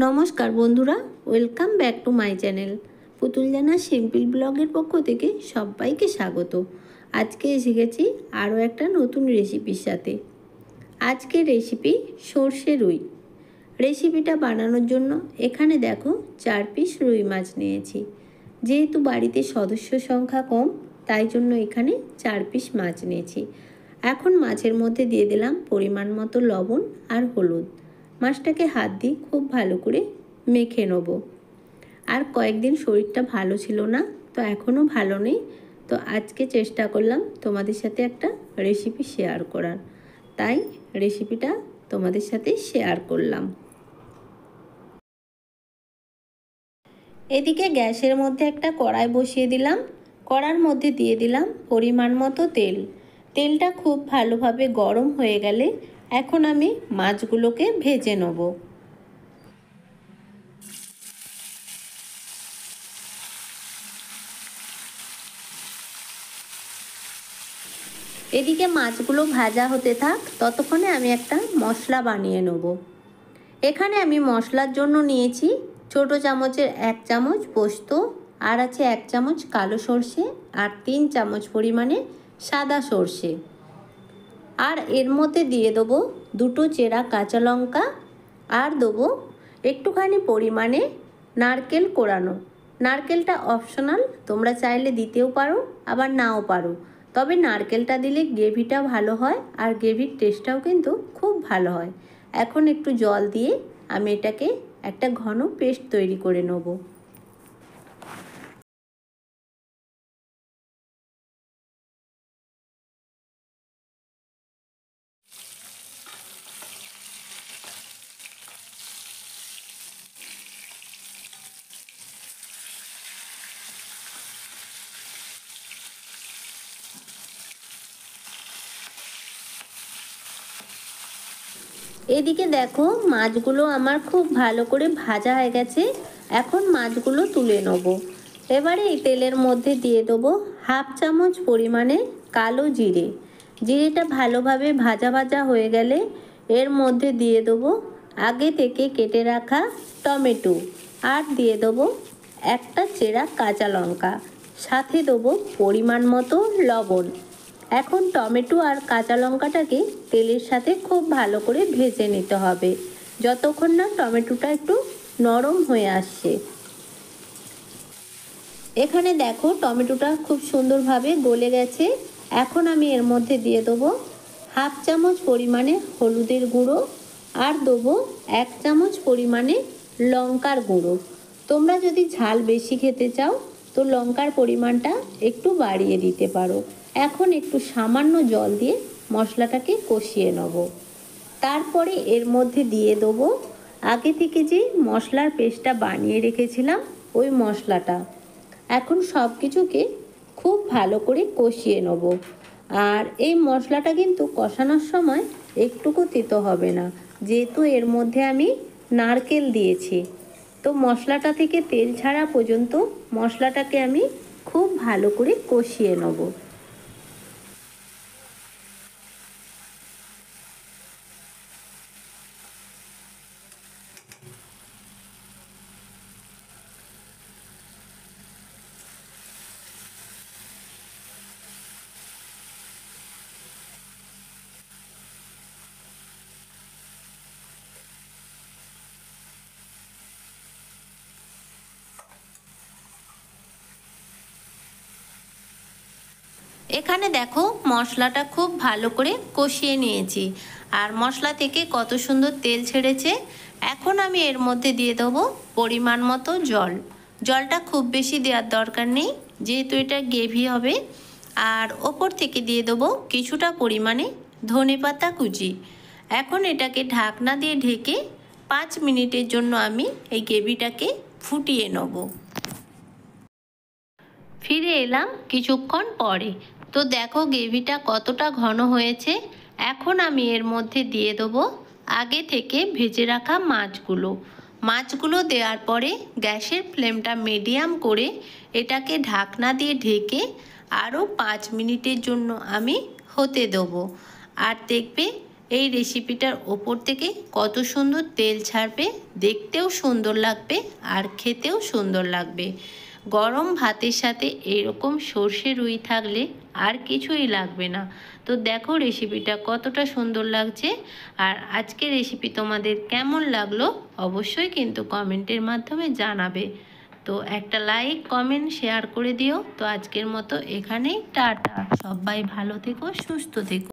নমস্কার বন্ধুরা, welcome back to my channel. পুতুল জানা সিম্পল ব্লগের পক্ষ থেকে সবাইকে স্বাগত। আজকে এসে গেছি আরও একটা নতুন রেসিপির সাথে। আজকের রেসিপি সর্ষে রুই। রেসিপিটা বানানোর জন্য এখানে দেখো 4 পিস রুই মাছ নিয়েছি। যেহেতু বাড়িতে সদস্য সংখ্যা কম, তাই জন্য এখানে 4 পিস মাছ নিয়েছি। এখন মাছের মধ্যে দিয়ে দিলাম পরিমাণ মতো লবণ আর হলুদ। মাছটাকে হাত দিয়ে খুব ভালো করে মেখে নেব। আর কয়েকদিন শরীরটা ভালো ছিল না, তো এখনও ভালো নেই, তো আজকে চেষ্টা করলাম তোমাদের সাথে একটা রেসিপি শেয়ার করার, তাই রেসিপিটা তোমাদের সাথে শেয়ার করলাম। এদিকে গ্যাসের মধ্যে একটা কড়াই বসিয়ে দিলাম। কড়ার মধ্যে দিয়ে দিলাম পরিমাণ মতো তেল। তেলটা খুব ভালোভাবে গরম হয়ে গেলে এখন আমি মাছগুলোকে ভেজে নেব। এদিকে মাছগুলো ভাজা হতে থাক, ততক্ষণে আমি একটা মশলা বানিয়ে নেব। এখানে আমি মশলার জন্য নিয়েছি ছোট চামচের 1 চামচ পোস্ত, আর আছে 1 চামচ কালো সর্ষে, আর 3 চামচ পরিমাণে সাদা সর্ষে। আর এর মধ্যে দিয়ে দেবো 2টো চেরা কাঁচা লঙ্কা, আর দেবো একটুখানি পরিমাণে নারকেল কোড়ানো। নারকেলটা অপশনাল, তোমরা চাইলে দিতেও পারো আবার নাও পারো, তবে নারকেলটা দিলে গ্রেভিটা ভালো হয় আর গ্রেভির টেস্টটাও কিন্তু খুব ভালো হয়। এখন একটু জল দিয়ে আমি এটাকে একটা ঘন পেস্ট তৈরি করে নেব। এদিকে দেখো মাছগুলো আমার খুব ভালো করে ভাজা হয়ে গেছে। এখন মাছগুলো তুলে নেব। এবারে এই তেলের মধ্যে দিয়ে দেবো 1/2 চামচ পরিমাণে কালো জিরে। জিরেটা ভালোভাবে ভাজা ভাজা হয়ে গেলে এর মধ্যে দিয়ে দেবো আগে থেকে কেটে রাখা টমেটো, আর দিয়ে দেবো একটা চেরা কাঁচা লঙ্কা, সাথে দেবো পরিমাণ মতো লবণ। এখন টমেটো আর কাঁচা লঙ্কাটাকে তেলের সাথে খুব ভালো করে ভেজে নিতে হবে, যতক্ষণ না টমেটোটা একটু নরম হয়ে আসছে। এখানে দেখো টমেটোটা খুব সুন্দরভাবে গলে গেছে। এখন আমি এর মধ্যে দিয়ে দেবো 1/2 চামচ পরিমাণে হলুদের গুঁড়ো, আর দেবো 1 চামচ পরিমাণে লঙ্কার গুঁড়ো। তোমরা যদি ঝাল বেশি খেতে চাও তো লঙ্কার পরিমাণটা একটু বাড়িয়ে দিতে পারো। এখন একটু সামান্য জল দিয়ে মশলাটাকে কষিয়ে নেব। তারপরে এর মধ্যে দিয়ে দেবো আগে থেকে যে মশলার পেস্টটা বানিয়ে রেখেছিলাম ওই মশলাটা। এখন সব কিছুকে খুব ভালো করে কষিয়ে নেব। আর এই মশলাটা কিন্তু কষানোর সময় একটুকু তেতো হবে না, যেহেতু এর মধ্যে আমি নারকেল দিয়েছি। তো মশলাটা থেকে তেল ছাড়া পর্যন্ত মশলাটাকে আমি খুব ভালো করে কষিয়ে নেব। এখানে দেখো মশলাটা খুব ভালো করে কষিয়ে নিয়েছি, আর মশলা থেকে কত সুন্দর তেল ছেড়েছে। এখন আমি এর মধ্যে দিয়ে দেবো পরিমাণ মতো জল। জলটা খুব বেশি দেওয়ার দরকার নেই, যেহেতু এটা গ্রেভি হবে। আর ওপর থেকে দিয়ে দেবো কিছুটা পরিমাণে ধনেপাতা কুচি। এখন এটাকে ঢাকনা দিয়ে ঢেকে 5 মিনিটের জন্য আমি এই গ্রেভিটাকে ফুটিয়ে নেব। ফিরে এলাম কিছুক্ষণ পরে। তো দেখো গ্রেভিটা কতটা ঘন হয়েছে। এখন আমি এর মধ্যে দিয়ে দেবো আগে থেকে ভেজে রাখা মাছগুলো। মাছগুলো দেওয়ার পরে গ্যাসের ফ্লেমটা মিডিয়াম করে এটাকে ঢাকনা দিয়ে ঢেকে আরও 5 মিনিটের জন্য আমি হতে দেবো। আর দেখবে এই রেসিপিটার ওপর থেকে কত সুন্দর তেল ছাড়বে, দেখতেও সুন্দর লাগবে আর খেতেও সুন্দর লাগবে। গরম ভাতের সাথে এরকম সর্ষে রুই থাকলে আর কিছুই লাগবে না। তো দেখো রেসিপিটা কতটা সুন্দর লাগছে। আর আজকের রেসিপি তোমাদের কেমন লাগলো অবশ্যই কিন্তু কমেন্টের মাধ্যমে জানাবে। তো একটা লাইক কমেন্ট শেয়ার করে দিও। তো আজকের মতো এখানেই টাটা। সবাই ভালো থেকো, সুস্থ থেকো।